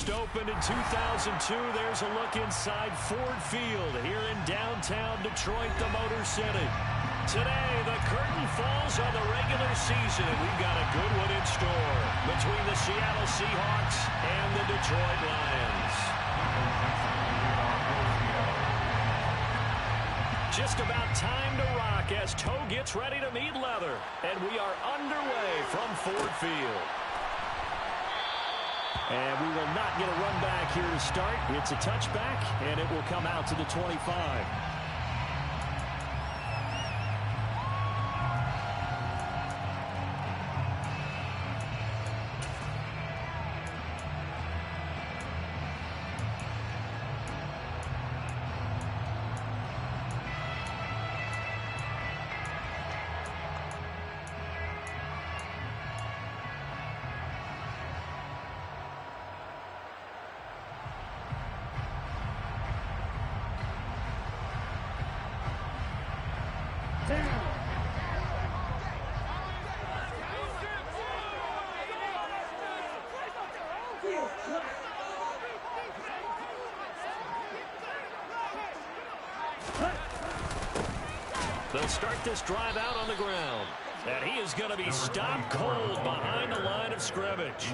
first opened in 2002. There's a look inside Ford Field here in downtown Detroit, the Motor City. Today, the curtain falls on the regular season, and we've got a good one in store between the Seattle Seahawks and the Detroit Lions. Just about time to rock as toe gets ready to meet leather, and we are underway from Ford Field. And we will not get a run back here to start. It's a touchback, and it will come out to the 25. They'll start this drive out on the ground. And he is going to be stopped cold behind the line of scrimmage.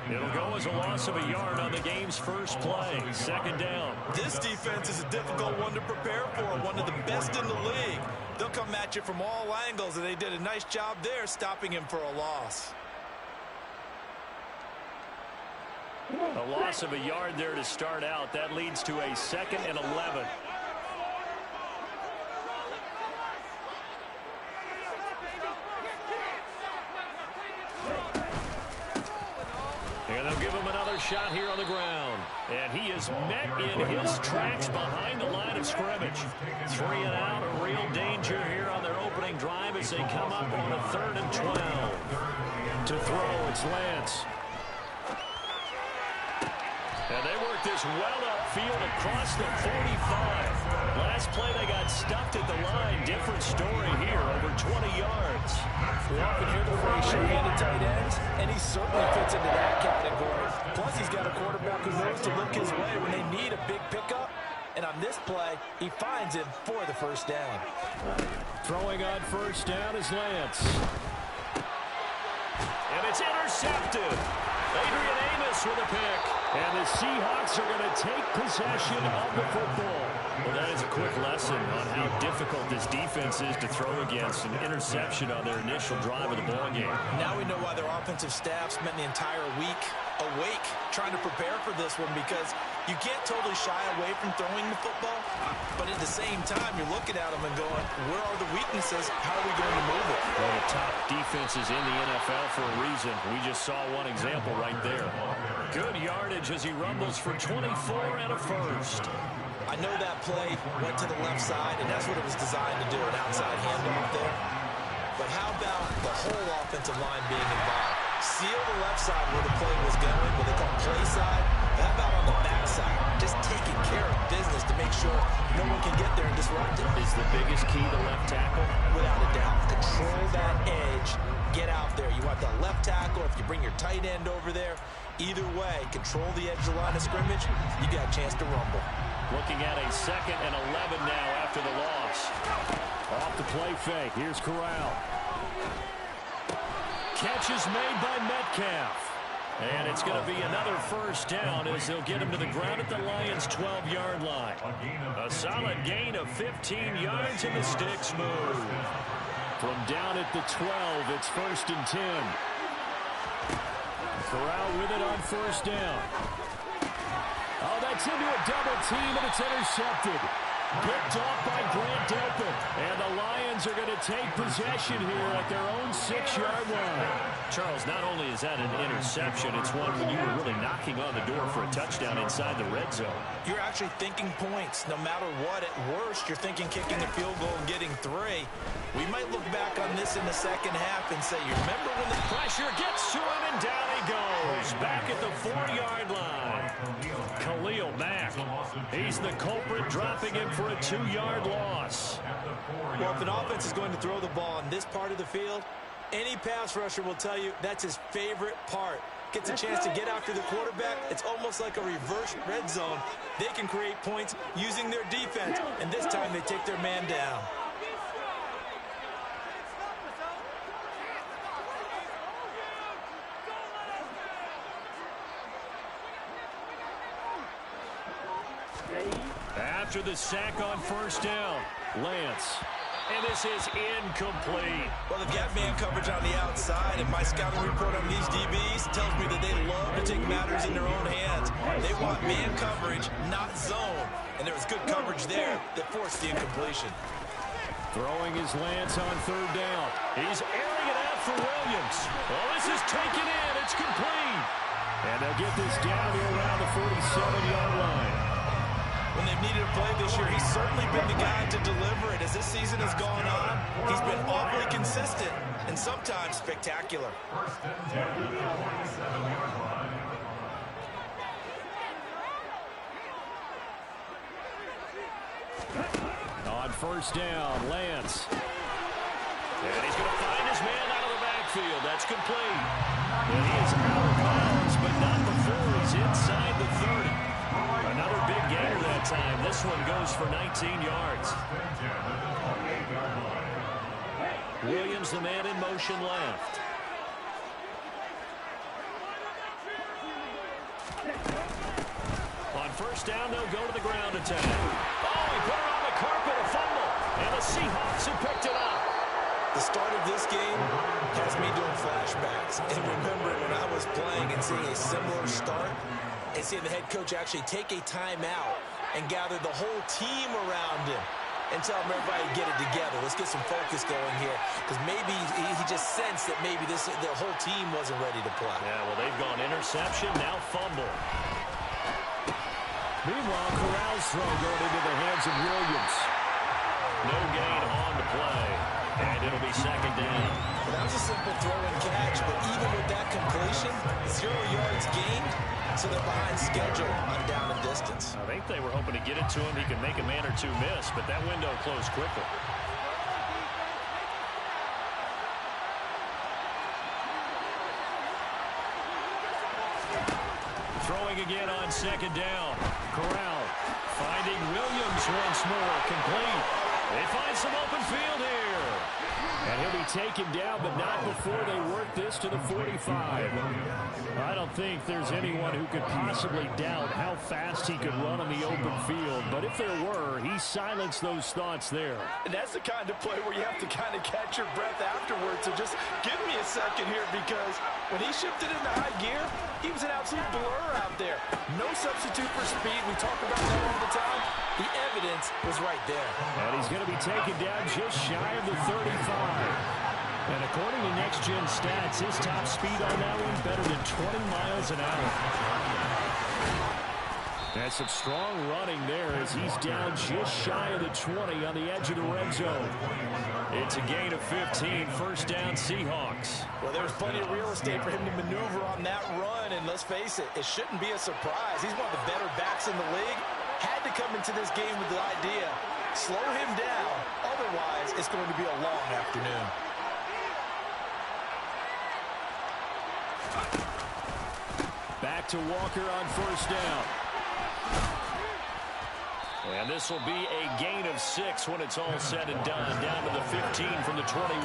It'll go as a loss of a yard on the game's first play. Second down. This defense is a difficult one to prepare for, one of the best in the league. They'll come at you from all angles, and they did a nice job there stopping him for a loss. A loss of a yard there to start out. That leads to a 2nd and 11. And they'll give him another shot here on the ground. And he is met in his tracks behind the line of scrimmage. 3 and out, a real danger here on their opening drive as they come up on a 3rd and 12. To throw, it's Lance. And they work this well upfield across the 45. Last play they got stuffed at the line. Different story here, over 20 yards. We often hear the phrase short-handed tight ends, and he certainly fits into that category. Plus, he's got a quarterback who knows to look his way when they need a big pickup. And on this play, he finds him for the first down. Throwing on first down is Lance. And it's intercepted. Adrian Amos with a pick. And the Seahawks are going to take possession of the football. Well, that is a quick lesson on how difficult this defense is to throw against. An interception on their initial drive of the ballgame. Now we know why their offensive staff spent the entire week awake trying to prepare for this one, because you can't totally shy away from throwing the football, but at the same time, you're looking at them and going, where are the weaknesses? How are we going to move it? One of the top defenses in the NFL for a reason. We just saw one example right there. Good yardage as he rumbles for 24 and a first. I know that play went to the left side, and that's what it was designed to do, an outside handoff there. But how about the whole offensive line being involved? Seal the left side where the play was going, what they call play side. But how about on the back side? Just taking care of business to make sure no one can get there and disrupt it. Is the biggest key to left tackle? Without a doubt. Control that edge. Get out there. You want the left tackle. If you bring your tight end over there, either way, control the edge of the line of scrimmage, you got a chance to rumble. Looking at a 2nd and 11 now after the loss. Off the play fake. Here's Corral. Catch is made by Metcalf. And it's going to be another first down as they'll get him to the ground at the Lions' 12-yard line. A solid gain of 15 yards and the sticks move. From down at the 12, it's 1st and 10. Corral with it on first down. Oh, that's into a double team, and it's intercepted. Picked off by Grant Delpit. And the Lions are going to take possession here at their own 6-yard line. Charles, not only is that an interception, it's one when you were really knocking on the door for a touchdown inside the red zone. You're actually thinking points. No matter what, at worst, you're thinking kicking a field goal and getting 3. We might look back on this in the second half and say, you remember when the pressure gets to him and down he goes. Back at the 4-yard line. Khalil Mack. He's the culprit, dropping him for a 2-yard loss. Well, if an offense is going to throw the ball on this part of the field, Any pass rusher will tell you that's his favorite part. Gets a chance to get after the quarterback. It's almost like a reverse red zone. They can create points using their defense, and this time they take their man down. After the sack on first down, Lance. And this is incomplete. Well, they've got man coverage on the outside, and my scouting report on these DBs tells me that they love to take matters in their own hands. They want man coverage, not zone. And there was good coverage there that forced the incompletion. Throwing his Lance on third down. He's airing it out for Williams. Oh, this is taken in. It's complete. And they'll get this down here around the 47-yard line. When they've needed a play this year, he's certainly been the guy to deliver it. As this season has gone on, he's been awfully consistent and sometimes spectacular. On first down, Lance. And he's going to find his man out of the backfield. That's complete. And he is out of bounds, but not before he's inside the 30. Another big gainer that time. This one goes for 19 yards. Williams, the man in motion left. On first down, they'll go to the ground attack. Oh, he put it on the carpet, a fumble. And the Seahawks have picked it up. The start of this game has me doing flashbacks and remembering when I was playing and seeing a similar start and seeing the head coach actually take a timeout and gather the whole team around him and tell them everybody to get it together. Let's get some focus going here, because maybe he just sensed that maybe the whole team wasn't ready to play. Yeah, well, they've gone interception, now fumble. Meanwhile, Corral's throw going into the hands of Williams. No gain on the play, and it'll be second down. Well, that was a simple throw and catch, but even with that completion, 0 yards gained, so they're behind schedule on down and distance. I think they were hoping to get it to him. He could make a man or two miss, but that window closed quickly. Throwing again on second down. Corral finding Williams once more. Complete. They find some open field here. And he'll be taken down, but not before they work this to the 45. I don't think there's anyone who could possibly doubt how fast he could run on the open field. But if there were, he silenced those thoughts there. And that's the kind of play where you have to kind of catch your breath afterwards. So just give me a second here, because when he shifted into high gear, he was an absolute blur out there. No substitute for speed. We talk about that all the time. The evidence was right there. And he's going to be taken down just shy of the 35. And according to Next Gen Stats, his top speed on that one better than 20 miles an hour. That's some strong running there as he's down just shy of the 20 on the edge of the red zone. It's a gain of 15, first down Seahawks. Well, there's plenty of real estate for him to maneuver on that run, and let's face it, it shouldn't be a surprise. He's one of the better backs in the league. Had to come into this game with the idea, slow him down, otherwise it's going to be a long afternoon. Back to Walker on first down. And this will be a gain of 6 when it's all said and done. Down to the 15 from the 21.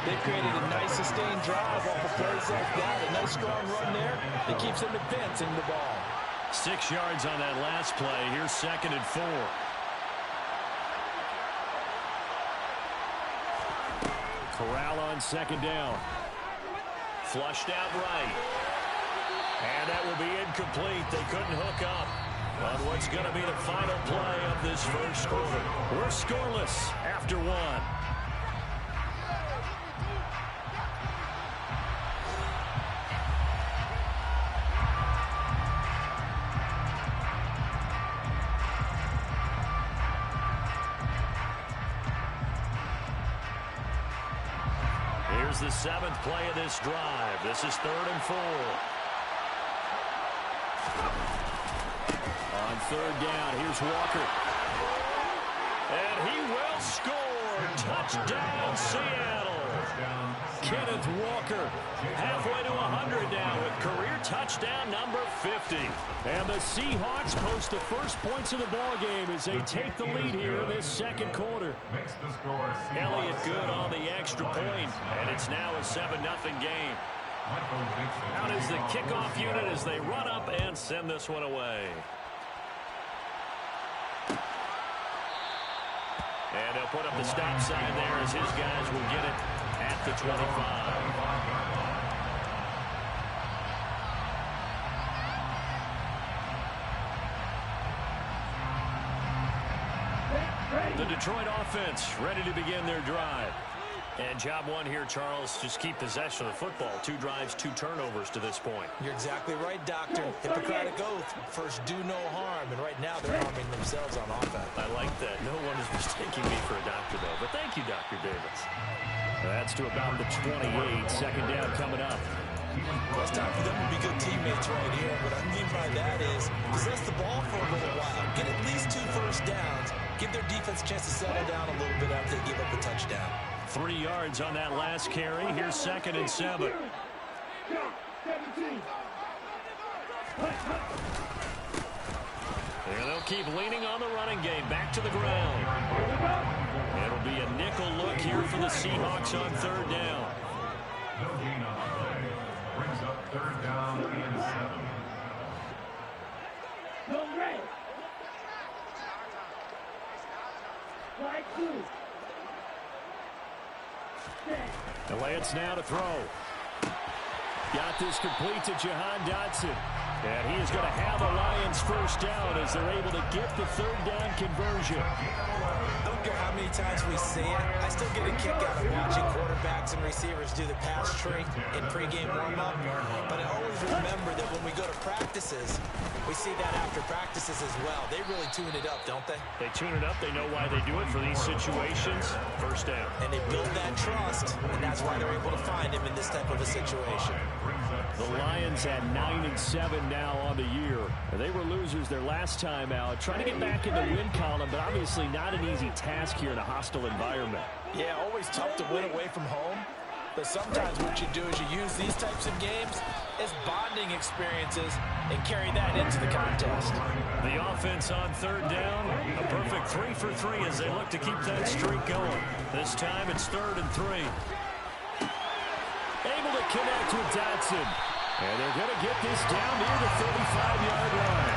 They created a nice sustained drive off of plays like that. A nice strong run there that keeps them advancing the ball. 6 yards on that last play. Here's second and 4. Corral on second down. Flushed out right. And that will be incomplete. They couldn't hook up on what's going to be the final play of this first quarter. We're scoreless after 1. Here's the 7th play of this drive. This is 3rd and 4. On third down, here's Walker. And he will score Touchdown, Seattle. Kenneth Walker halfway to 100 now with career touchdown number 50. And the Seahawks post the first points of the ball game as they take the lead here in this second quarter. Elliott good on the extra point, and it's now a 7-0 game. Out is the kickoff unit as they run up and send this one away. And they'll put up the stop sign there as his guys will get it at the 25. The Detroit offense ready to begin their drive. And job one here, Charles, just keep possession of the football. 2 drives, 2 turnovers to this point. You're exactly right, Doctor. Hippocratic oath. First, do no harm. And right now, they're harming themselves on offense. I like that. No one is mistaking me for a doctor, though. But thank you, Dr. Davis. That's to about the 28. Second down coming up. Well, it's time for them to be good teammates right here. What I mean by that is possess the ball for a little while. Get at least 2 first downs. Give their defense a chance to settle down a little bit after they give up a touchdown. 3 yards on that last carry. Here's 2nd and 7. And they'll keep leaning on the running game. Back to the ground. It'll be a nickel look here for the Seahawks on 3rd down. Brings up 3rd down and 7. The Lance now to throw. Got this complete to Jahan Dotson. And he is going to have the Lions first down as they're able to get the 3rd down conversion. Don't care how many times we see it, I still get a kick out of watching quarterbacks and receivers do the pass tree in pregame warm-up. But I always remember that when we go to practices, we see that after practices as well. They really tune it up, don't they? They tune it up. They know why they do it for these situations. First down. And they build that trust, and that's why they're able to find him in this type of a situation. The Lions at 9-7 now on the year. They were losers their last time out. Trying to get back in the win column, but obviously not an easy task here in a hostile environment. Yeah, always tough to win away from home. But sometimes what you do is you use these types of games as bonding experiences and carry that into the contest. The offense on 3rd down, a perfect 3 for 3 as they look to keep that streak going. This time it's 3rd and 3. Able to connect with Dotson. And they're going to get this down near the 35-yard line.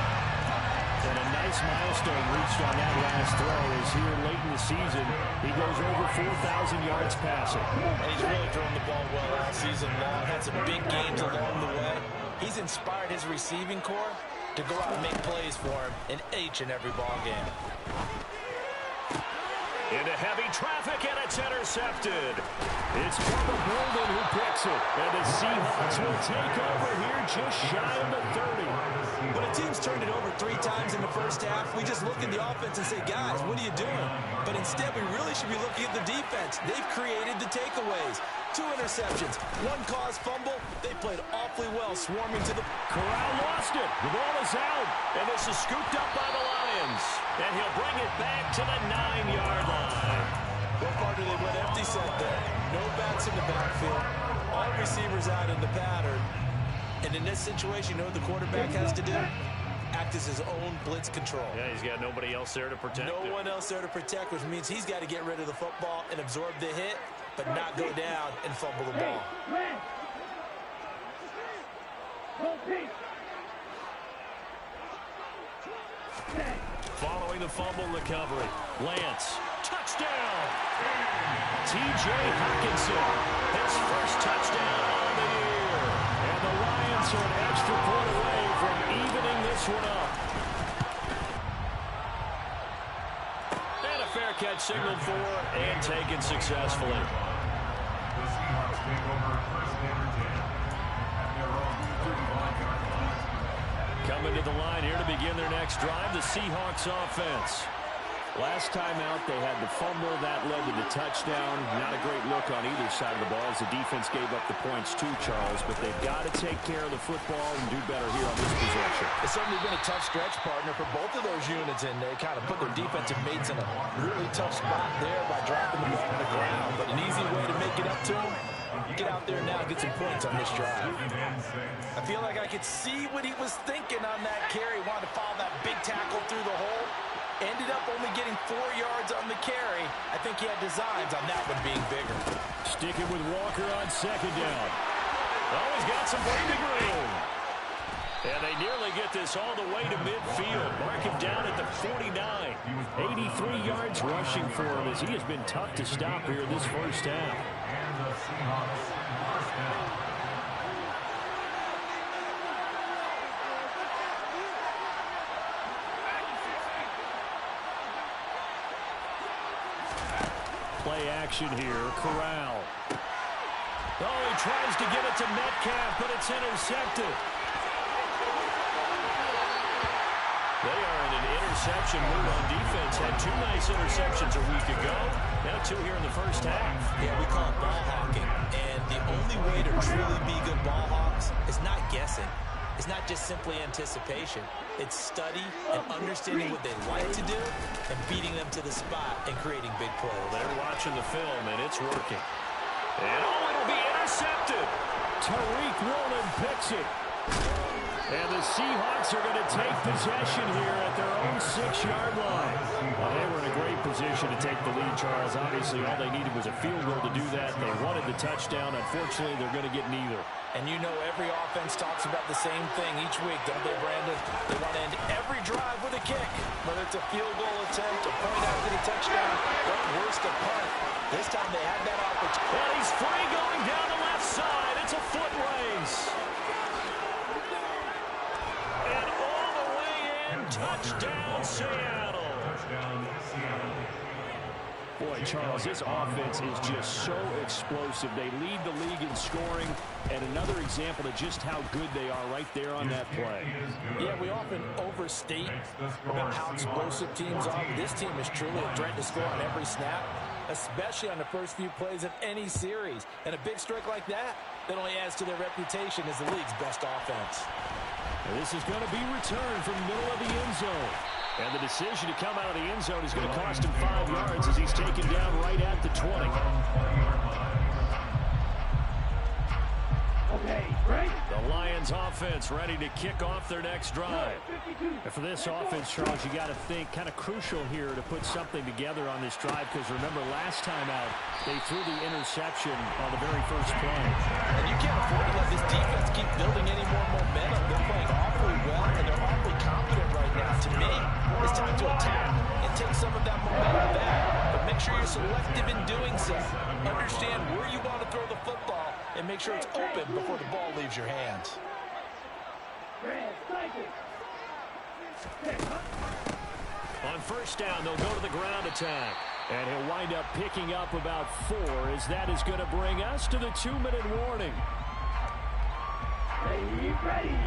And a nice milestone reached on that last throw as here late in the season, he goes over 4,000 yards passing. And he's really thrown the ball well all season long. Had some big games along the way. He's inspired his receiving corps to go out and make plays for him in each and every ball game. Into heavy traffic, and it's intercepted. It's Bubba Bolden who picks it. And the Seahawks will take over here just shy of the 30. When a team's turned it over 3 times in the first half, we just look at the offense and say, guys, what are you doing? But instead, we really should be looking at the defense. They've created the takeaways. 2 interceptions, 1 caused fumble. They played awfully well, swarming to the... Corral lost it. The ball is out. And this is scooped up by the Lions. And he'll bring it back to the 9-yard line. What part do they went empty set there? No backs in the backfield. All receivers out in the pattern. And in this situation, you know what the quarterback has to do? Act as his own blitz control. Yeah, he's got nobody else there to protect him. No one else there to protect, which means he's got to get rid of the football and absorb the hit, but not go down and fumble the ball. Following the fumble recovery, Lance, touchdown! T.J. Hockenson, his first touchdown on the year. And the Lions are an extra point away from evening this one up. And a fair catch signaled for and taken successfully. The Seahawks take over 1st and 10 at their own 35-yard line. Coming to the line here to begin their next drive, the Seahawks offense. Last time out, they had the fumble. That led to the touchdown. Not a great look on either side of the ball as the defense gave up the points too, Charles. But they've got to take care of the football and do better here on this possession. It's certainly been a tough stretch, partner, for both of those units, and they kind of put their defensive mates in a really tough spot there by dropping the ball on the ground. But an easy way to make it up to them, get out there now and get some points on this drive. I feel like I could see what he was thinking on that carry. Wanted to follow that big tackle through the hole. Ended up only getting 4 yards on the carry. I think he had designs on that one being bigger. Sticking with Walker on second down. Oh, he's got some breathing room. And they nearly get this all the way to midfield. Mark him down at the 49. 83 yards rushing for him as he has been tough to stop here this first half. And the Seahawks first down. Play action here. Corral. Oh, he tries to get it to Metcalf, but it's intercepted. They are in an interception mood on defense. Had 2 nice interceptions a week ago. Now 2 here in the first half. Yeah, we call it ball hawking. And the only way to truly be good ball hawks is not guessing. It's not just simply anticipation. It's study and understanding what they like to do and beating them to the spot and creating big plays. They're watching the film, and it's working. And oh, it'll be intercepted. Tariq Woolen picks it. And the Seahawks are going to take possession here at their own 6-yard line. Well, they were in a great position to take the lead, Charles. Obviously, all they needed was a field goal to do that. They wanted the touchdown. Unfortunately, they're going to get neither. And you know every offense talks about the same thing each week, don't they, Brandon? They want to end every drive with a kick, whether it's a field goal attempt, a point after the touchdown, or worse, a punt. This time they had that opportunity. And he's free going down the left side. It's a foot race. And all the way in, touchdown, Seattle. Touchdown, Seattle. Boy, Charles, this offense is just so explosive. They lead the league in scoring, and another example of just how good they are right there on that play. Yeah, we often overstate about how explosive teams are. This team is truly a threat to score on every snap, especially on the first few plays of any series. And a big strike like that only adds to their reputation as the league's best offense. And this is going to be returned from the middle of the end zone. And the decision to come out of the end zone is going to cost him 5 yards as he's taken down right at the 20. Okay, right. The Lions offense ready to kick off their next drive. And for this offense, Charles, you got to think kind of crucial here to put something together on this drive, because remember last time out they threw the interception on the very first play. And you can't afford to let this defense keep building any more momentum. They're playing awfully well, and they're awfully confident right now. To me, it's time to attack and take some of that momentum back. But make sure you're selective in doing so. Understand where you want to throw the football and make sure it's open before the ball leaves your hands. On first down, they'll go to the ground attack. And he'll wind up picking up about 4, as that is going to bring us to the 2-minute warning. Ready.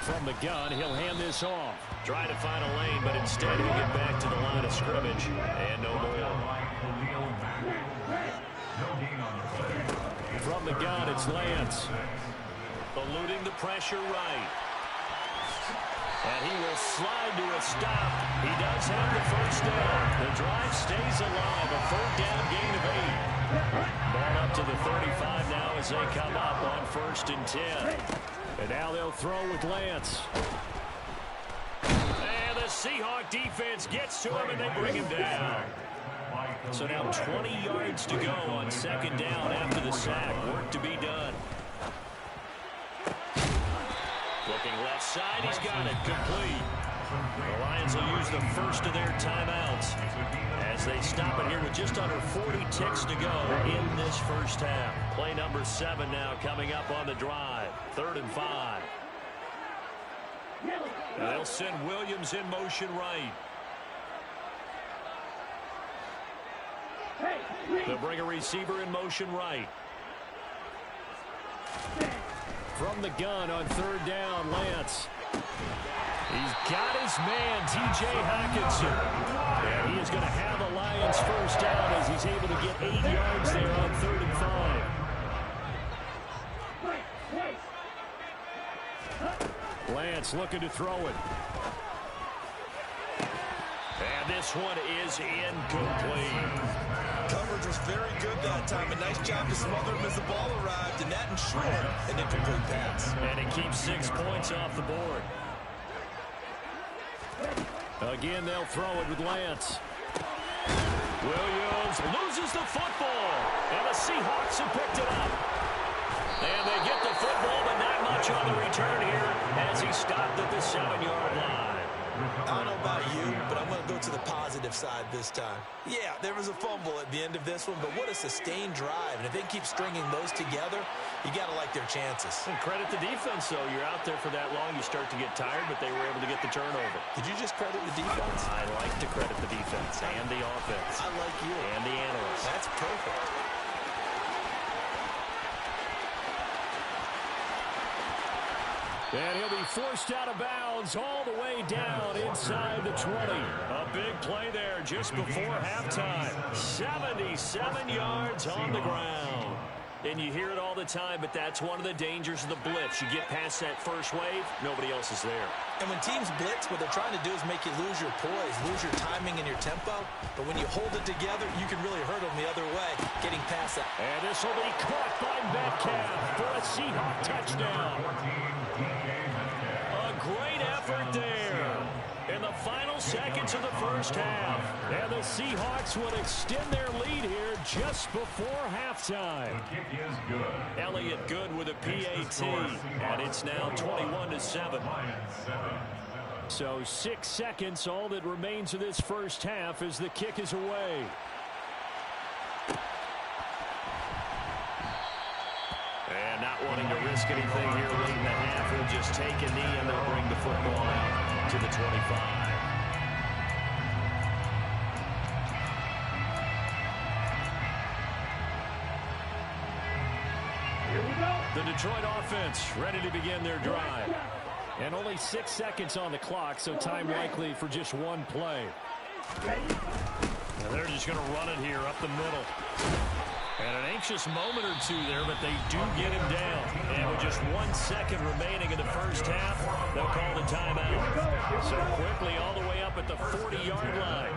From the gun, he'll hand this off. Trying to find a lane, but instead he'll get back to the line of scrimmage. And no more. From the gun, it's Lance. Eluding the pressure right. And he will slide to a stop. He does have the first down. The drive stays alive. A 3rd down gain of 8. Ball up to the 35 now as they come up on 1st and 10. And now they'll throw with Lance. And the Seahawk defense gets to him, and they bring him down. So now 20 yards to go on 2nd down after the sack. Work to be done. Looking left side, he's got it complete. The Lions will use the first of their timeouts as they stop it here with just under 40 ticks to go in this first half. Play number 7 now coming up on the drive. 3rd and 5. They'll send Williams in motion right. They'll bring a receiver in motion right. From the gun on third down, Lance. He's got his man, T.J. Hockenson. And he is going to have the Lions first down as he's able to get 8 yards there on 3rd and 5. Lance looking to throw it. And this one is incomplete. Coverage was very good that time. A nice job to smother him as the ball arrived, and that ensured an incomplete pass. And it keeps 6 points off the board. Again, they'll throw it with Lance. Williams loses the football, and the Seahawks have picked it up. And they get the football, but not much on the return here as he stopped at the 7-yard line. I don't know about you, but I'm going to go to the positive side this time. Yeah, there was a fumble at the end of this one, but what a sustained drive. And if they keep stringing those together, you got to like their chances. And credit the defense, though. You're out there for that long, you start to get tired, but they were able to get the turnover. Did you just credit the defense? I like to credit the defense and the offense. I like you. And the analysts. That's perfect. And he'll be forced out of bounds all the way down inside the 20. A big play there just before halftime. 77 yards on the ground. And you hear it all the time, but that's one of the dangers of the blitz. You get past that first wave, nobody else is there. And when teams blitz, what they're trying to do is make you lose your poise, lose your timing and your tempo. But when you hold it together, you can really hurt them the other way, getting past that. And this will be caught by Metcalf for a Seahawk touchdown. A great effort there in the final seconds of the first half. And the Seahawks will extend their lead here just before halftime. The kick is good. Elliott good with a PAT, and it's now 21-7. So 6 seconds, all that remains of this first half as the kick is away. And not wanting to risk anything here late in the half, he'll just take a knee and they'll bring the football out to the 25. The Detroit offense ready to begin their drive. And only 6 seconds on the clock, so time likely for just one play. And they're just going to run it here up the middle. And an anxious moment or two there, but they do get him down. And with just 1 second remaining in the first half, they'll call the timeout. So quickly all the way up at the 40-yard line.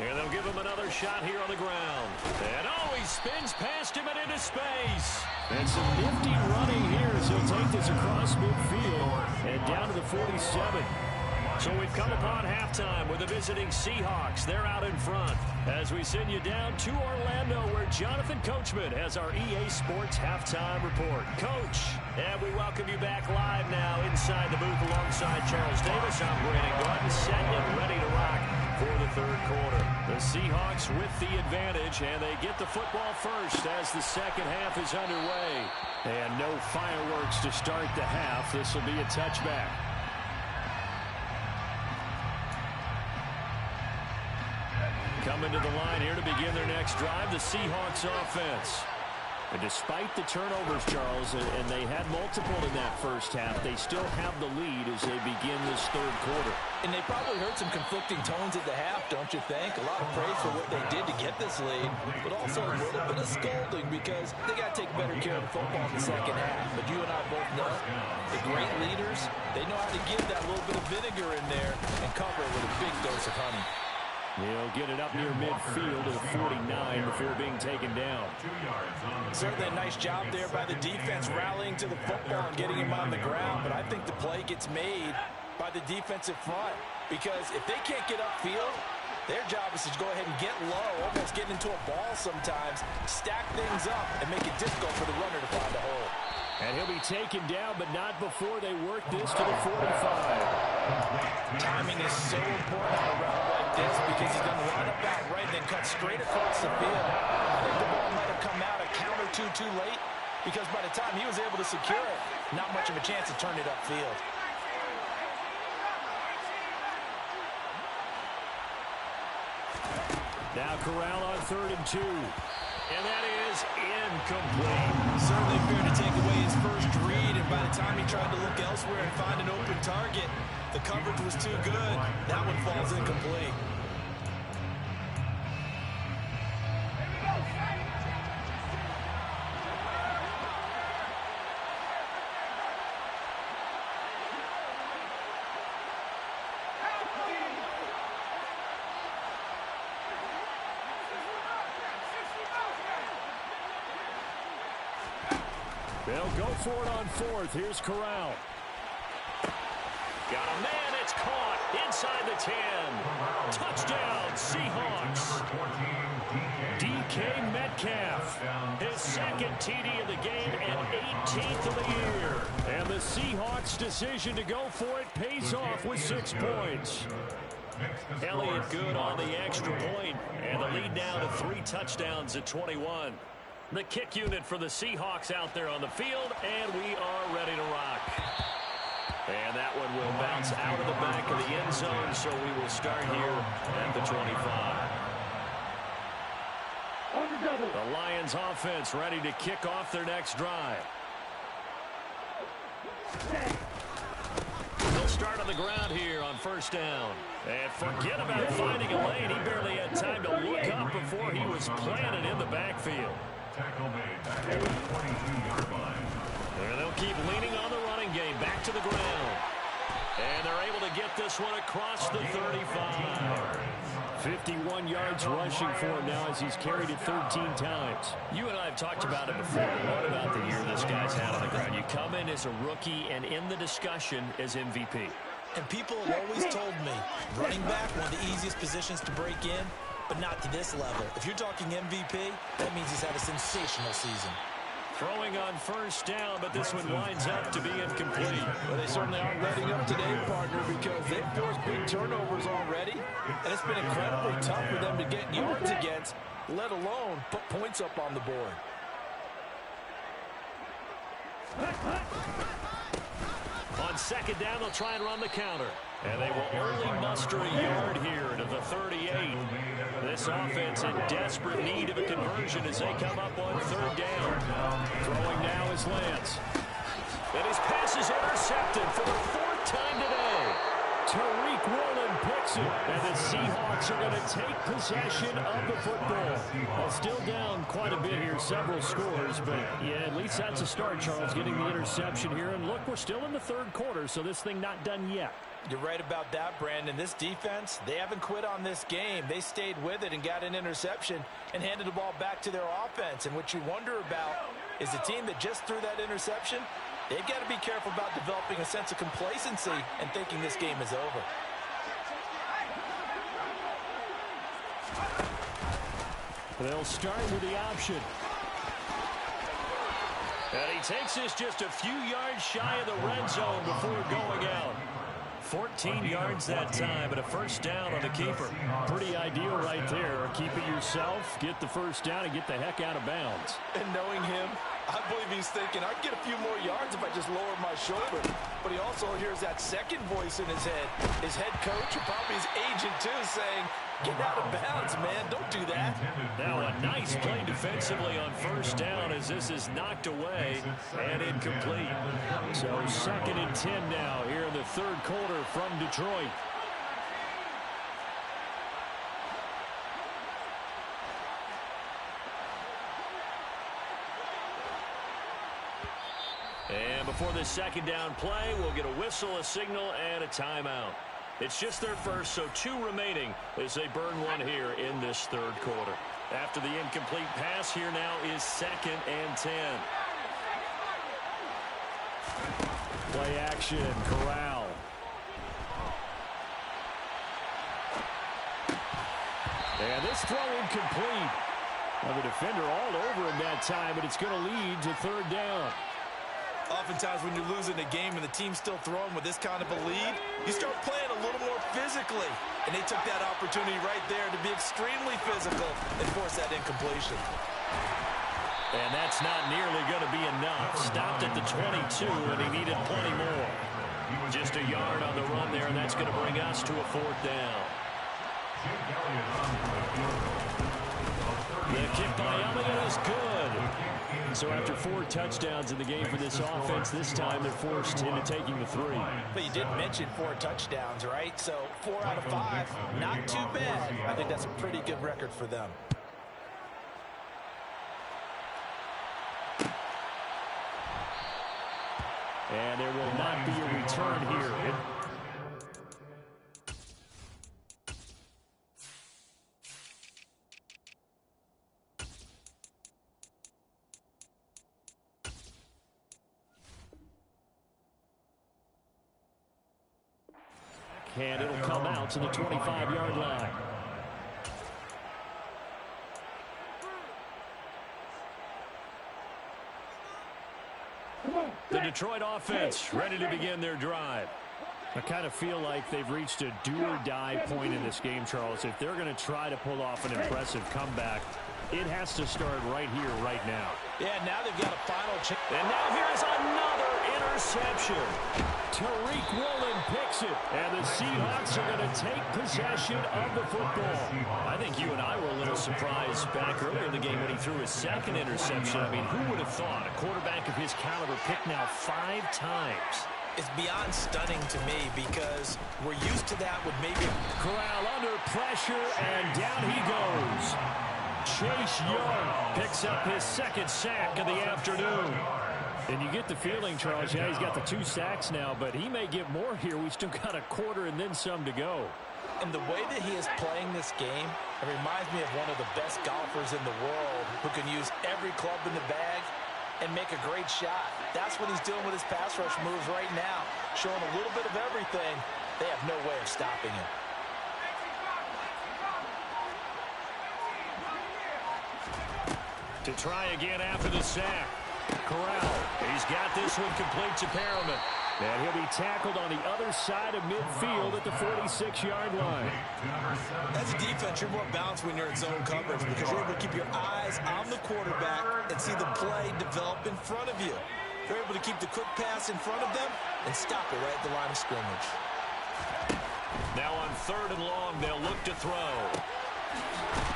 And they'll give him another shot here on the ground. And oh, he spins past him and into space. And some nifty running here as he'll take this across midfield and down to the 47. So we've come upon halftime with the visiting Seahawks. They're out in front as we send you down to Orlando where Jonathan Coachman has our EA Sports Halftime Report. Coach, and we welcome you back live now inside the booth alongside Charles Davis. I'm Brandon Gordon, set and ready to rock for the third quarter. The Seahawks with the advantage, and they get the football first as the second half is underway. And no fireworks to start the half. This will be a touchback. Coming to the line here to begin their next drive, the Seahawks offense. And despite the turnovers, Charles, and they had multiple in that first half, they still have the lead as they begin this third quarter. And they probably heard some conflicting tones at the half, don't you think? A lot of praise for what they did to get this lead, but also a little bit of scolding because they got to take better care of the football in the second half. But you and I both know the great leaders, they know how to give that little bit of vinegar in there and cover it with a big dose of honey. He'll get it up near midfield to the 49 before being taken down. Certainly a nice job there by the defense rallying to the football and getting him on the ground, but I think the play gets made by the defensive front because if they can't get upfield, their job is to go ahead and get low, almost get into a ball sometimes, stack things up, and make it difficult for the runner to find a hole. And he'll be taken down, but not before they work this to the 45. Timing is so important on a route like this because he's going to line up out right and then cut straight across the field. I think the ball might have come out a count or two too late because by the time he was able to secure it, not much of a chance to turn it upfield. Now Corral on 3rd and 2. And that is incomplete. Certainly fair to take away his first read, and by the time he tried to look elsewhere and find an open target, the coverage was too good. That one falls incomplete. They'll go for it on 4th. Here's Corral. Got a man. It's caught inside the 10. Touchdown, Seahawks. DK Metcalf. His 2nd TD of the game and 18th of the year. And the Seahawks' decision to go for it pays off with 6 points. Elliott good on the extra point. And the lead now to 3 touchdowns at 21. The kick unit for the Seahawks out there on the field, and we are ready to rock. And that one will bounce out of the back of the end zone, so we will start here at the 25. The Lions offense ready to kick off their next drive. They'll start on the ground here on 1st down. And forget about finding a lane. He barely had time to look up before he was planted in the backfield. Tackle made back at the 22-yard line. And they'll keep leaning on the running game back to the ground. And they're able to get this one across the 35. 51 yards rushing for him now as he's carried it 13 times. You and I have talked about it before. What about the year this guy's had on the ground? You come in as a rookie and in the discussion as MVP. And people have always told me, running back, one of the easiest positions to break in, but not to this level. If you're talking MVP, that means he's had a sensational season. Throwing on 1st down, but this one winds up to be incomplete. Well, they certainly aren't letting up today, partner, because they've forced big turnovers already, and it's been incredibly tough for them to get yards against, let alone put points up on the board. On 2nd down, they'll try and run the counter. And they will only muster a yard here to the 38. This offense in desperate need of a conversion as they come up on 3rd down. Throwing now is Lance. And his pass is intercepted for the 4th time today. Tariq Woolen picks it, and the Seahawks are going to take possession of the football. Well, still down quite a bit here, several scores, but yeah, at least that's a start, Charles, getting the interception here. And look, we're still in the 3rd quarter, so this thing not done yet. You're right about that, Brandon. This defense, they haven't quit on this game. They stayed with it and got an interception and handed the ball back to their offense. And what you wonder about is the team that just threw that interception, they've got to be careful about developing a sense of complacency and thinking this game is over. They'll start with the option. And he takes this just a few yards shy of the red zone before going out. 14 yards that time, but a 1st down on the keeper. Pretty ideal right there. Keep it yourself, get the 1st down, and get the heck out of bounds. And knowing him, I believe he's thinking, I'd get a few more yards if I just lower my shoulder. But he also hears that second voice in his head. His head coach, and probably his agent too, saying, get out of bounds, man. Don't do that. Now a nice play defensively on 1st down as this is knocked away and incomplete. So 2nd and 10 now here in the 3rd quarter from Detroit. And before this 2nd down play, we'll get a whistle, a signal, and a timeout. It's just their first, so 2 remaining as they burn one here in this 3rd quarter. After the incomplete pass, here now is 2nd and 10. Play action, Corral. And this throw incomplete. Now the defender all over him that time, but it's going to lead to 3rd down. Oftentimes when you're losing a game and the team's still throwing with this kind of a lead, you start playing a little more physically. And they took that opportunity right there to be extremely physical and force that incompletion. And that's not nearly going to be enough. Stopped at the 22, and he needed plenty more. Just a yard on the run there, and that's going to bring us to a 4th down. The kick by Elliott is good. So after 4 touchdowns in the game for this offense, this time they're forced into taking the 3. But you did mention 4 touchdowns, right? So 4 out of 5, not too bad. I think that's a pretty good record for them. And there will not be a return here. And it'll come out to the 25-yard line. The Detroit offense ready to begin their drive. I kind of feel like they've reached a do-or-die point in this game, Charles. If they're going to try to pull off an impressive comeback, it has to start right here, right now. Yeah, now they've got a final chance. And now here's another interception. Tariq Woolen picks it, and the Seahawks are going to take possession of the football. I think you and I were a little surprised back earlier in the game when he threw his 2nd interception. I mean, who would have thought a quarterback of his caliber picked now 5 times? It's beyond stunning to me because we're used to that with maybe Corral under pressure, and down he goes. Chase Young picks up his 2nd sack of the afternoon. And you get the feeling, Charles, yeah, he's got the 2 sacks now, but he may get more here. We still got a quarter and then some to go. And the way that he is playing this game, it reminds me of one of the best golfers in the world who can use every club in the bag and make a great shot. That's what he's doing with his pass rush moves right now, showing a little bit of everything. They have no way of stopping him. To try again after the sack. Corral, he's got this one complete to Perriman. And he'll be tackled on the other side of midfield at the 46-yard line. As a defense, you're more balanced when you're in zone coverage because you're able to keep your eyes on the quarterback and see the play develop in front of you. You're able to keep the quick pass in front of them and stop it right at the line of scrimmage. Now on 3rd and long, they'll look to throw.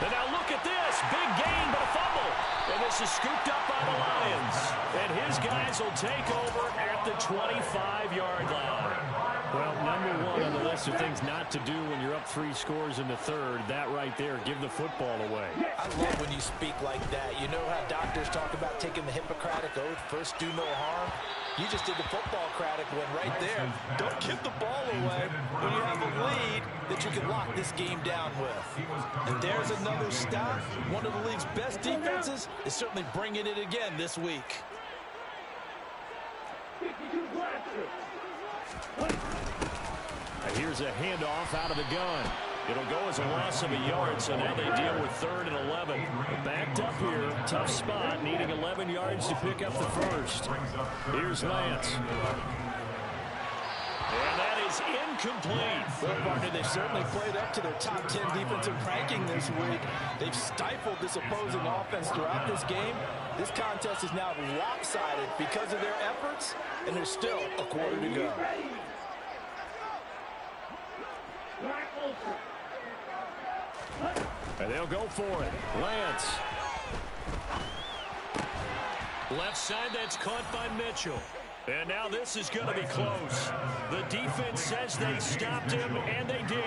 And now look at this. Big gain, but a fumble. And this is scooped up by the Lions. And his guys will take over at the 25-yard line. Well, number 1 on the list of things not to do when you're up 3 scores in the 3rd. That right there, give the football away. I love when you speak like that. You know how doctors talk about taking the Hippocratic Oath, first do no harm? You just did the football-cratic one right there. Don't give the ball away when you have a lead that you can lock this game down with. And there's another stop. One of the league's best defenses is certainly bringing it again this week. And here's a handoff out of the gun. It'll go as a loss of a yard, so now they deal with 3rd and 11. Backed up here, tough spot, needing 11 yards to pick up the first. Here's Lance. And that is incomplete. Well, partner, they've certainly played up to their top 10 defensive ranking this week. They've stifled this opposing offense throughout this game. This contest is now lopsided because of their efforts, and there's still a quarter to go. And they'll go for it. Lance. Left side, that's caught by Mitchell. And now this is going to be close. The defense says they stopped him, and they did.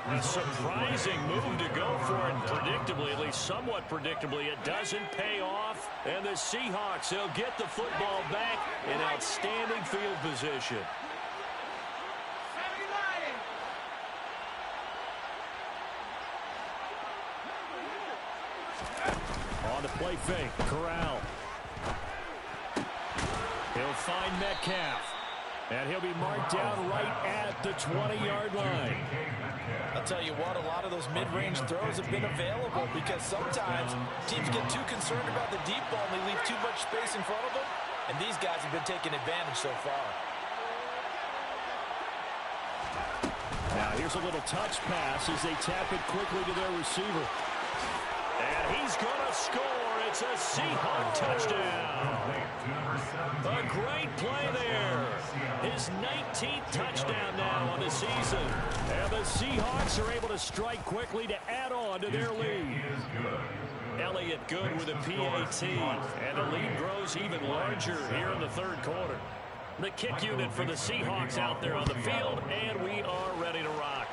A surprising move to go for it. Predictably, at least somewhat predictably, it doesn't pay off. And the Seahawks, they'll get the football back in outstanding field position. On the play fake, Corral. He'll find Metcalf. And he'll be marked down right at the 20-yard line. I'll tell you what, a lot of those mid-range throws have been available because sometimes teams get too concerned about the deep ball and they leave too much space in front of them. And these guys have been taking advantage so far. Now here's a little touch pass as they tap it quickly to their receiver. And he's going to score. It's a Seahawk touchdown. A great play there. His 19th touchdown now on the season. And the Seahawks are able to strike quickly to add on to their lead. Elliott good with a PAT. And the lead grows even larger here in the third quarter. The kick unit for the Seahawks out there on the field, and we are ready to rock.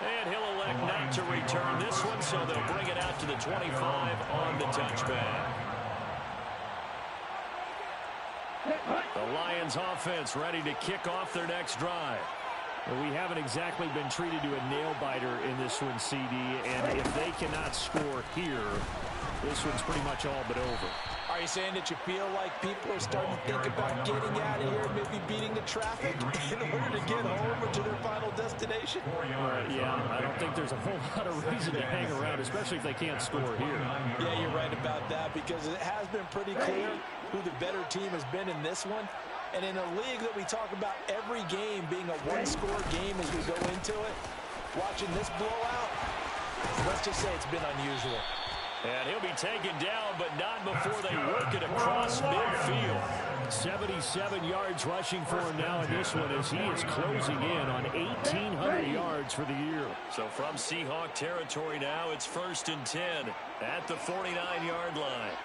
And he'll elect not to return this one, so they'll bring it out to the 25 on the touchback. The Lions offense ready to kick off their next drive. Well, we haven't exactly been treated to a nail-biter in this one, CD, and if they cannot score here, this one's pretty much all but over. Are you saying that you feel like people are starting to think about getting out of here, maybe beating the traffic in order to get home or to their final destination? Yeah, I don't think there's a whole lot of reason to hang around, especially if they can't score here. Yeah, you're right about that, because it has been pretty clear who the better team has been in this one. And in a league that we talk about every game being a one-score game as we go into it, watching this blowout, let's just say it's been unusual. And he'll be taken down, but not before they work it across midfield. 77 yards rushing for him now in this one as he is closing in on 1,800 yards for the year. So from Seahawk territory now, it's 1st and 10 at the 49-yard line.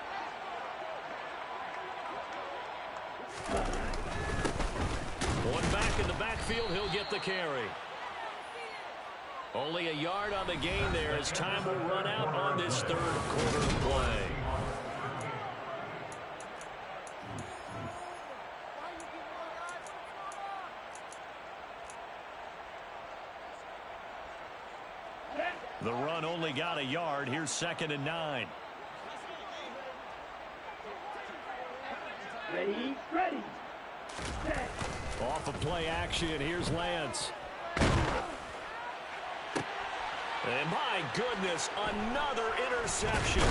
One back in the backfield, he'll get the carry. Only a yard on the gain there as time will run out on this third quarter of play. The run only got a yard. Here's 2nd and 9. Ready. Set. Off of play action, here's Lance. And my goodness, another interception.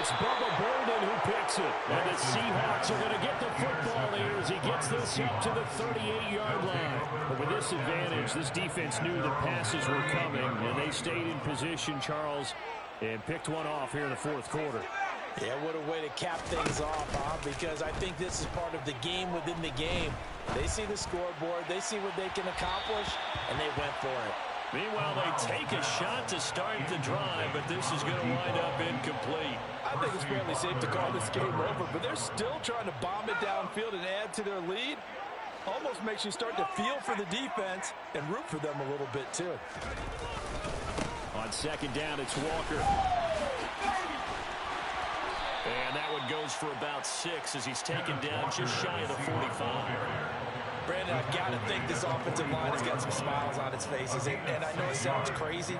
It's Bubba Bolden who picks it. And the Seahawks are going to get the football here as he gets this up to the 38-yard line. But with this advantage, this defense knew the passes were coming, and they stayed in position, Charles, and picked one off here in the fourth quarter. Yeah, what a way to cap things off, huh? Because I think this is part of the game within the game. They see the scoreboard, they see what they can accomplish, and they went for it. Meanwhile, they take a shot to start the drive, but this is going to wind up incomplete. I think it's fairly safe to call this game over, but they're still trying to bomb it downfield and add to their lead. Almost makes you start to feel for the defense and root for them a little bit, too. On 2nd down, it's Walker. And that one goes for about 6 as he's taken down just shy of the 45. Brandon, I've got to think this offensive line has got some smiles on its faces. And I know it sounds crazy,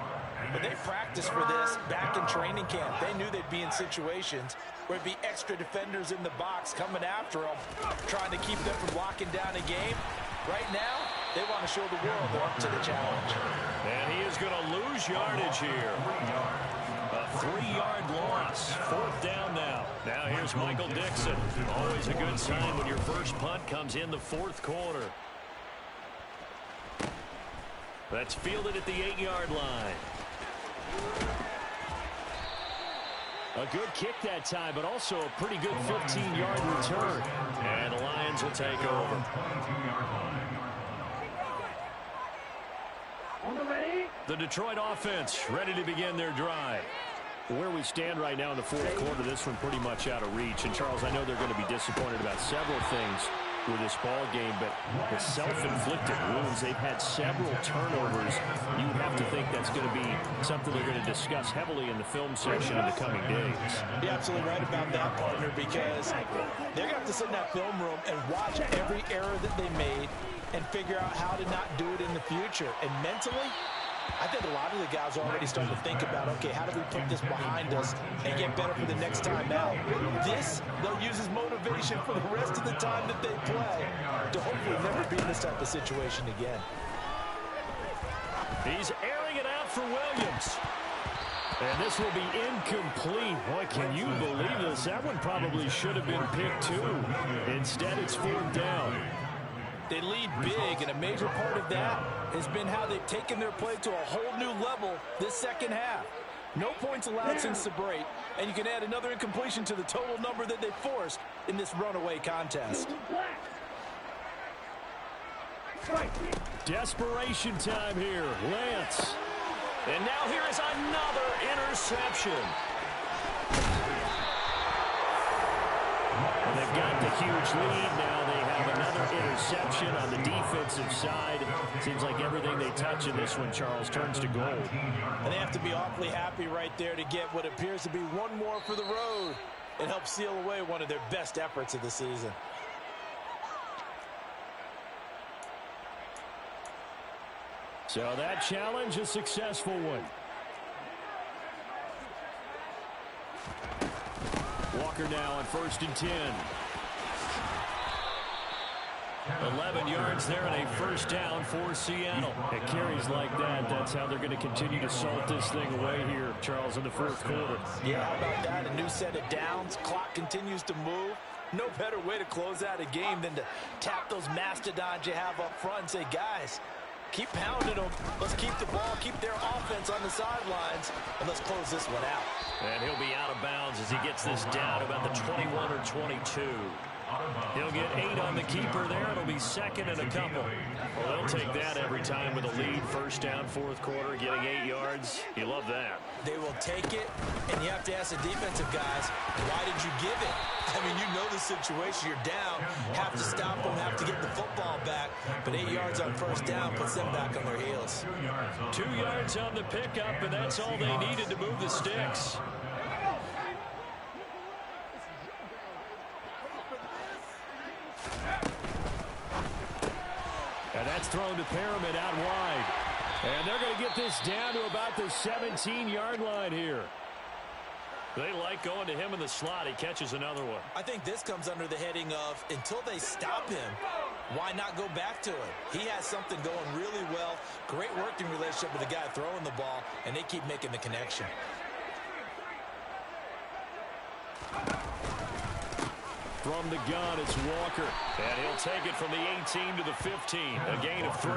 but they practiced for this back in training camp. They knew they'd be in situations where it'd be extra defenders in the box coming after them, trying to keep them from locking down a game. Right now, they want to show the world they're up to the challenge. And he is going to lose yardage here. A 3-yard loss. 4th down now. Now here's Michael Dixon. Always a good sign when your first punt comes in the 4th quarter. That's fielded at the 8-yard line. A good kick that time, but also a pretty good 15-yard return. And the Lions will take over. The Detroit offense ready to begin their drive. Where we stand right now in the fourth quarter, this one pretty much out of reach. And, Charles, I know they're going to be disappointed about several things with this ball game, but the self-inflicted wounds, they've had several turnovers. You have to think that's going to be something they're going to discuss heavily in the film section in the coming days. You're absolutely right about that, partner, because they're going to have to sit in that film room and watch every error that they made and figure out how to not do it in the future. And mentally, I think a lot of the guys are already starting to think about, okay, how do we put this behind us and get better for the next time out? This, they'll use as motivation for the rest of the time that they play to hopefully never be in this type of situation again. He's airing it out for Williams. And this will be incomplete. Boy, can you believe this? That one probably should have been picked too. Instead, it's 4th down. They lead big, and a major part of that has been how they've taken their play to a whole new level this second half. No points allowed since the break, and you can add another incompletion to the total number that they forced in this runaway contest. Desperation time here. Lance. And now here is another interception. And they've got the huge lead. Now they have another interception on the defensive side. Seems like everything they touch in this one, Charles, turns to gold. And they have to be awfully happy right there to get what appears to be one more for the road and help seal away one of their best efforts of the season. So that challenge, a successful one. Walker now on 1st and 10. 11 yards there and a 1st down for Seattle. It carries like that. That's how they're going to continue to salt this thing away here, Charles, in the 4th quarter. Yeah, how about that? A new set of downs. Clock continues to move. No better way to close out a game than to tap those mastodons you have up front and say, guys, keep pounding them. Let's keep the ball, keep their offense on the sidelines, and let's close this one out. And he'll be out of bounds as he gets this down about the 21 or 22. He'll get 8 on the keeper there. It'll be 2nd and a couple. Well, they'll take that every time with a lead. 1st down, 4th quarter, getting 8 yards. You love that. They will take it, and you have to ask the defensive guys, why did you give it? I mean, you know the situation. You're down, have to stop them, have to get the football back. But 8 yards on 1st down puts them back on their heels. 2 yards on the pickup, and that's all they needed to move the sticks. And that's thrown to Pyramid out wide. And they're going to get this down to about the 17-yard line here. They like going to him in the slot. He catches another one. I think this comes under the heading of, until they stop him, why not go back to him? He has something going really well. Great working relationship with the guy throwing the ball, and they keep making the connection. From the gun, it's Walker. And he'll take it from the 18 to the 15. A gain of 3.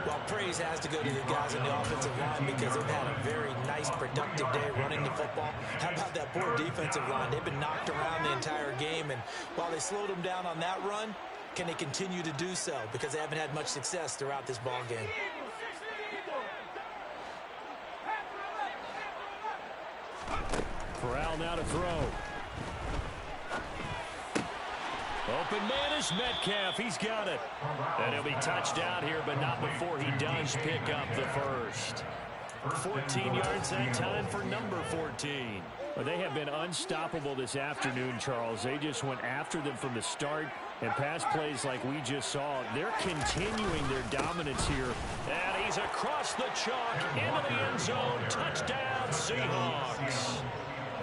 Well, praise has to go to the guys on the offensive line because they've had a very nice, productive day running the football. How about that poor defensive line? They've been knocked around the entire game, and while they slowed them down on that run, can they continue to do so? Because they haven't had much success throughout this ball game. Corral now to throw. Open man is Metcalf. He's got it. And he'll be touched out here, but not before he does pick up the first. 14 yards that time for number 14. Well, they have been unstoppable this afternoon, Charles. They just went after them from the start, and pass plays like we just saw. They're continuing their dominance here. And he's across the chalk into the end zone. Touchdown, Seahawks.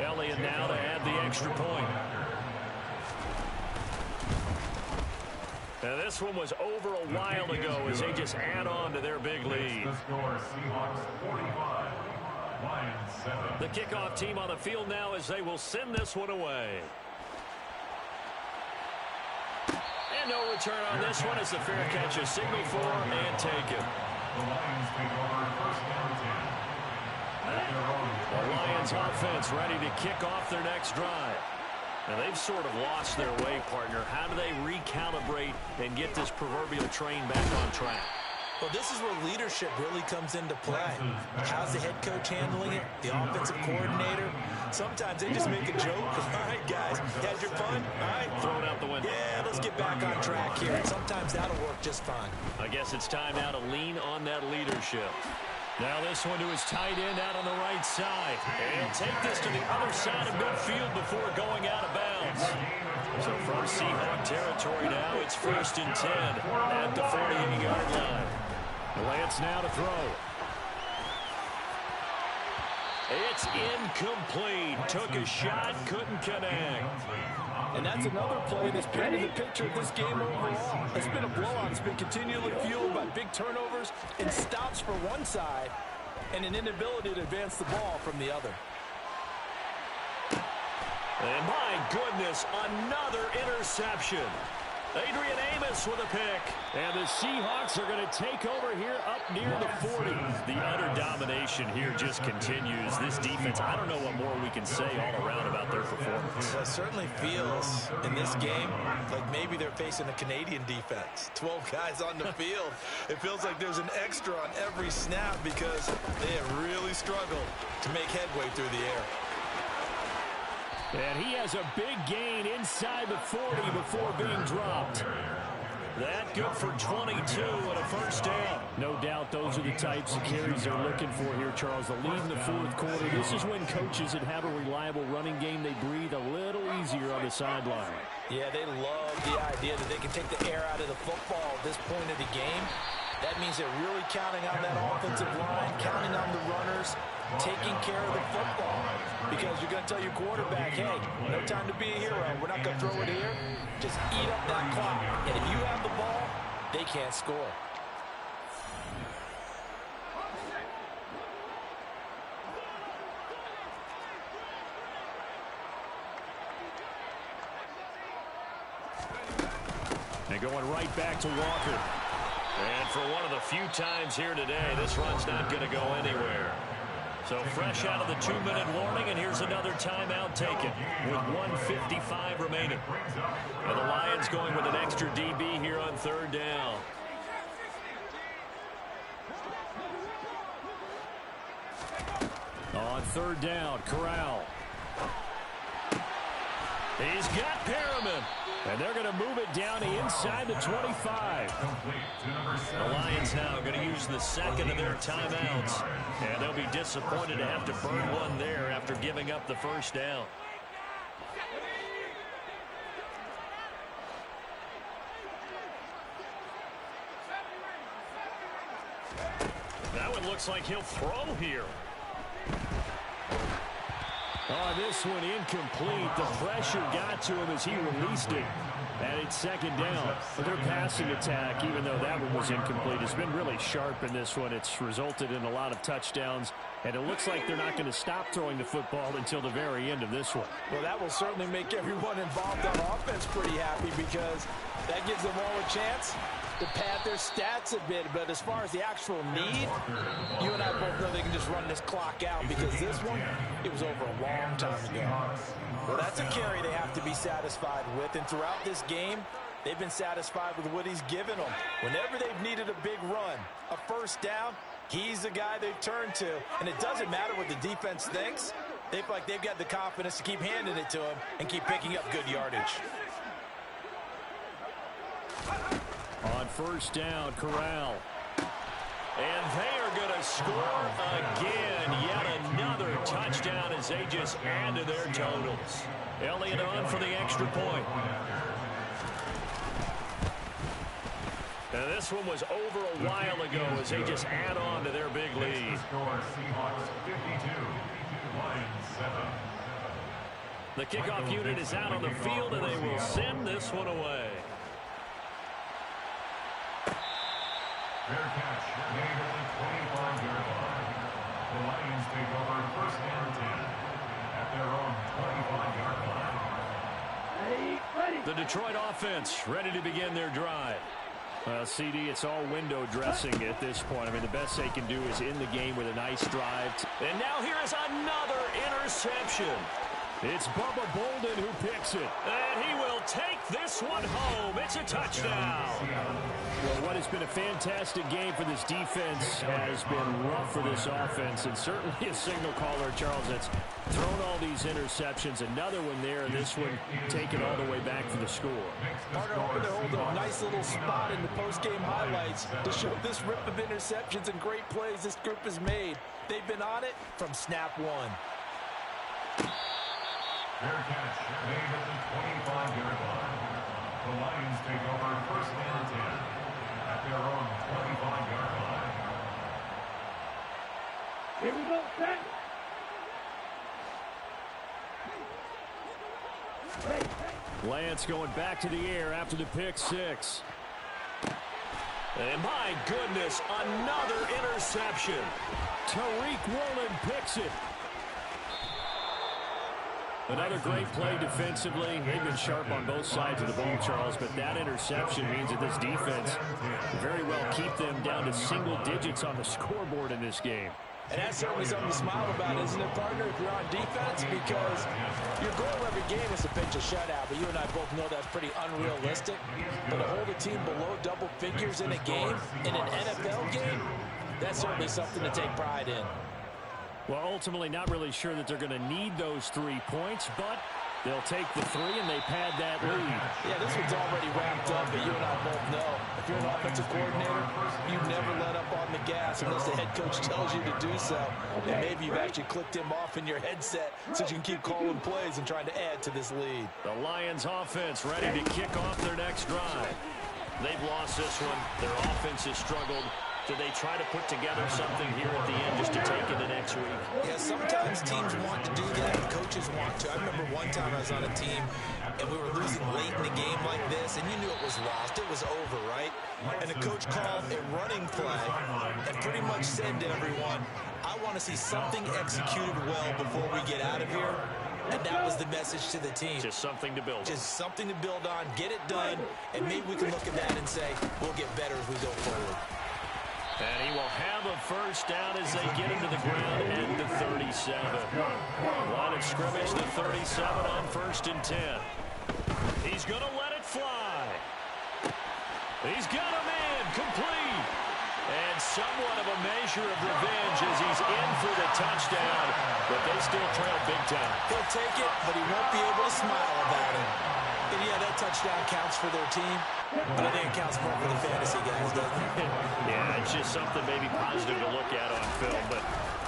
Elliott now to add the extra point. Now, this one was over a while ago as they just add on to their big lead. The score, Seahawks 45, Lions 7. The kickoff team on the field now as they will send this one away. And no return on this one as the fair catch is signaled for and taken. The Lions take over 1st down 10. The Lions offense ready to kick off their next drive. Now, they've sort of lost their way, partner. How do they recalibrate and get this proverbial train back on track? Well, this is where leadership really comes into play. How's the head coach handling it? The offensive coordinator? Sometimes they just make a joke. All right, guys, you had your fun? All right. Throw it out the window. Yeah, let's get back on track here. And sometimes that'll work just fine. I guess it's time now to lean on that leadership. Now this one to his tight end out on the right side. And he'll take this to the other side of midfield before going out of bounds. So from Seahawk territory now, it's 1st and 10 at the 48-yard line. Lance now to throw. It's incomplete. Took a shot, couldn't connect. And that's another play that's painted the picture of this game overall. It's been a blowout. It's been continually fueled by big turnovers and stops for one side and an inability to advance the ball from the other. And my goodness, another interception. Adrian Amos with a pick. And the Seahawks are going to take over here up near the 40. The utter domination here just continues. This defense, I don't know what more we can say all around about their performance. Well, it certainly feels in this game like maybe they're facing a Canadian defense. 12 guys on the field. It feels like there's an extra on every snap because they have really struggled to make headway through the air. And he has a big gain inside the 40 before being dropped. That good for 22 and a first down. No doubt those are the types of carries they're looking for here, Charles. The lead in the fourth quarter. This is when coaches that have a reliable running game, they breathe a little easier on the sideline. Yeah, they love the idea that they can take the air out of the football at this point of the game. That means they're really counting on that offensive line, counting on the runners, taking care of the football. Because you're going to tell your quarterback, hey, no time to be a hero. We're not going to throw it here. Just eat up that clock. And if you have the ball, they can't score. And going right back to Walker. And for one of the few times here today, this run's not going to go anywhere. So fresh out of the 2-minute warning, and here's another timeout taken with 1:55 remaining. And the Lions going with an extra DB here on third down. On third down, Corral. He's got Perriman. And they're going to move it down to inside the 25. The Lions now going to use the second of their timeouts. And they'll be disappointed to have to burn one there after giving up the first down. That one looks like he'll throw here. Oh, this one incomplete. The pressure got to him as he released it. And it's second down. But their passing attack, even though that one was incomplete, has been really sharp in this one. It's resulted in a lot of touchdowns. And it looks like they're not going to stop throwing the football until the very end of this one. Well, that will certainly make everyone involved on offense pretty happy because that gives them all a chance to pad their stats a bit. But as far as the actual need, you and I both know they can just run this clock out because this one, it was over a long time ago. Well, that's a carry they have to be satisfied with. And throughout this game, they've been satisfied with what he's given them. Whenever they've needed a big run, a first down, he's the guy they've turned to. And it doesn't matter what the defense thinks. They feel like they've got the confidence to keep handing it to him and keep picking up good yardage. On first down, Corral. And they are going to score again. Yet another touchdown as they just add to their totals. Elliott on for the extra point. And this one was over a while ago as they just add on to their big lead. Seahawks 52, Lions 7. The kickoff unit is out on the field, and they will send this one away. Fair catch, made at the 25-yard line. The Lions take over first and 10 at their own 25-yard line. Ready. The Detroit offense ready to begin their drive. CD, it's all window dressing at this point. I mean, the best they can do is in the game with a nice drive. And now here is another interception. It's Bubba Bolden who picks it. And he will take this one home. It's a touchdown. Well, what has been a fantastic game for this defense has been rough for this offense. And certainly a signal caller, Charles, that's thrown all these interceptions. Another one there, and this one taken all the way back for the score. Partner, hoping to hold a nice little spot in the post-game highlights to show this rip of interceptions and great plays this group has made. They've been on it from snap one. Fair catch, made at the 25-yard line. The Lions take over first and 10 at their own 25-yard line. Here we go, set. Lance going back to the air after the pick six. And my goodness, another interception. Tariq Woolen picks it. Another great play defensively. They've been sharp on both sides of the ball, Charles, but that interception means that this defense very well keep them down to single digits on the scoreboard in this game. And that's certainly something to smile about, isn't it, partner, if you're on defense? Because your goal every game is to pitch a shutout, but you and I both know that's pretty unrealistic. But to hold a team below double figures in a game, in an NFL game, that's certainly something to take pride in. Well, ultimately, not really sure that they're going to need those 3 points, but they'll take the 3 and they pad that lead. Yeah, this one's already wrapped up, but you and I both know if you're an offensive coordinator, you never let up on the gas unless the head coach tells you to do so. And maybe you've actually clicked him off in your headset so you can keep calling plays and trying to add to this lead. The Lions offense ready to kick off their next drive. They've lost this one. Their offense has struggled. Do they try to put together something here at the end just to take it the next week? Yeah, sometimes teams want to do that, and coaches want to. I remember one time I was on a team, and we were losing late in a game like this, and you knew it was lost. It was over, right? And the coach called a running play and pretty much said to everyone, I want to see something executed well before we get out of here. And that was the message to the team. Just something to build on. Just something to build on, get it done, and maybe we can look at that and say, we'll get better as we go forward. And he will have a first down as they get him to the ground at the 37. Line of scrimmage, the 37 on 1st and 10. He's going to let it fly. He's got a man complete. And somewhat of a measure of revenge as he's in for the touchdown. But they still trail big time. He'll take it, but he won't be able to smile about it. And yeah, that touchdown counts for their team, but I think it counts more for the fantasy guys, doesn't it? Yeah, it's just something maybe positive to look at on film, but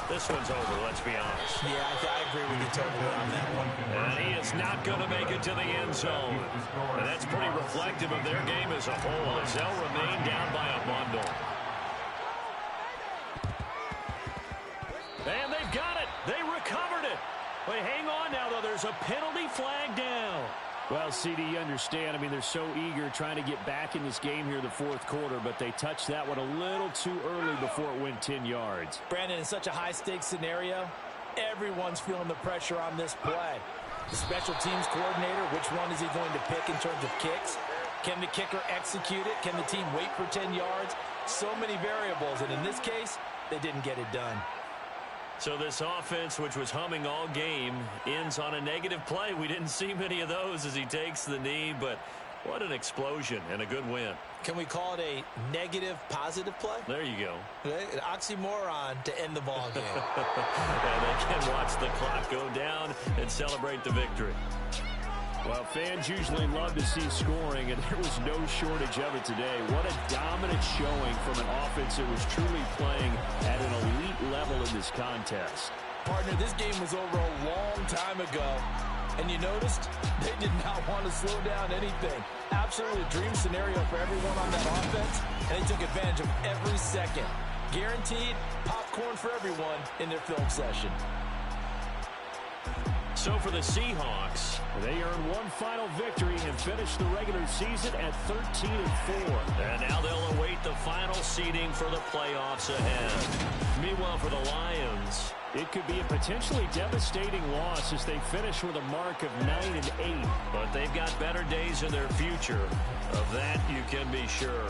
this one's over, let's be honest. Yeah, I agree with you totally on that one. And he is not going to make it to the end zone. And that's pretty reflective of their game as a whole, as they'll remain down by a bundle. And they've got it. They recovered it. Wait, hang on now, though. There's a penalty flag down. Well, CD, you understand. I mean, they're so eager trying to get back in this game here in the 4th quarter, but they touched that one a little too early before it went 10 yards. Brandon, in such a high-stakes scenario, everyone's feeling the pressure on this play. The special teams coordinator, which one is he going to pick in terms of kicks? Can the kicker execute it? Can the team wait for 10 yards? So many variables, and in this case, they didn't get it done. So this offense, which was humming all game, ends on a negative play. We didn't see many of those as he takes the knee, but what an explosion and a good win. Can we call it a negative positive play? There you go. An oxymoron to end the ball game. And they can watch the clock go down and celebrate the victory. Well, fans usually love to see scoring, and there was no shortage of it today. What a dominant showing from an offense that was truly playing at an elite level in this contest. Partner, this game was over a long time ago, and you noticed they did not want to slow down anything. Absolutely a dream scenario for everyone on that offense, and they took advantage of every second. Guaranteed popcorn for everyone in their film session. So for the Seahawks, they earn one final victory and finish the regular season at 13-4. And now they'll await the final seeding for the playoffs ahead. Meanwhile, for the Lions, it could be a potentially devastating loss as they finish with a mark of 9-8. But they've got better days in their future. Of that, you can be sure.